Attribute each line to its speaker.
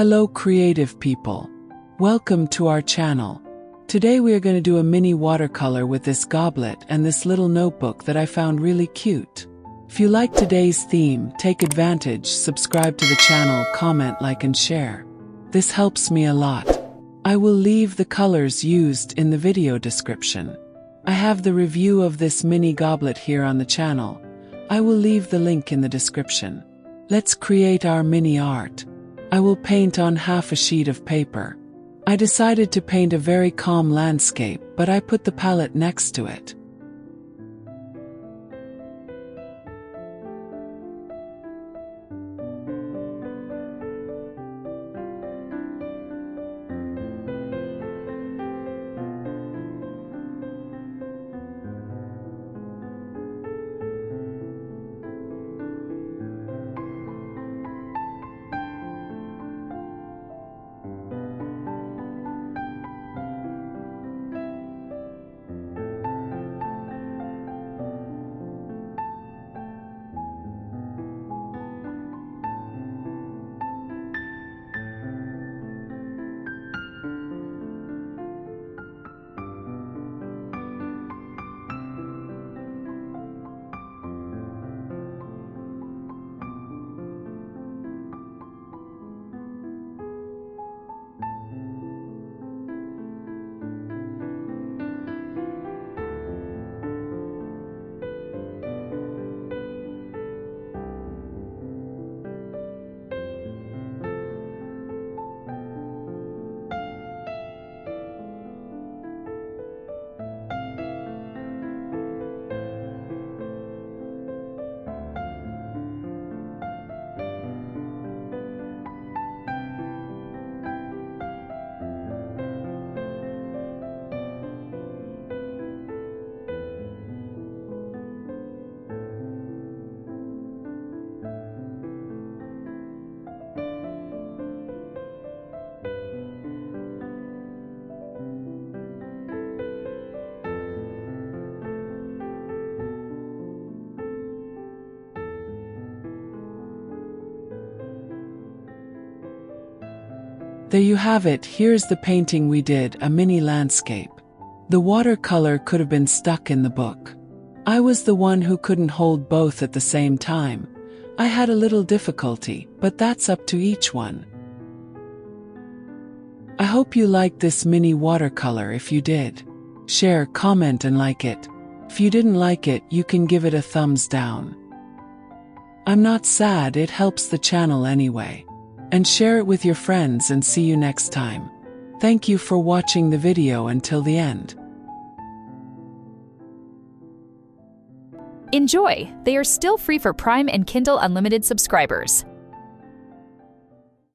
Speaker 1: Hello creative people. Welcome to our channel. Today we are going to do a mini watercolor with this goblet and this little notebook that I found really cute. If you like today's theme, take advantage, subscribe to the channel, comment, like and share. This helps me a lot. I will leave the colors used in the video description. I have the review of this mini goblet here on the channel. I will leave the link in the description. Let's create our mini art. I will paint on half a sheet of paper. I decided to paint a very calm landscape, but I put the palette next to it. There you have it, here's the painting we did, a mini landscape. The watercolor could have been stuck in the book. I was the one who couldn't hold both at the same time. I had a little difficulty, but that's up to each one. I hope you liked this mini watercolor. If you did, share, comment and like it. If you didn't like it, you can give it a thumbs down. I'm not sad, it helps the channel anyway. And share it with your friends and see you next time. Thank you for watching the video until the end.
Speaker 2: Enjoy! They are still free for Prime and Kindle Unlimited subscribers.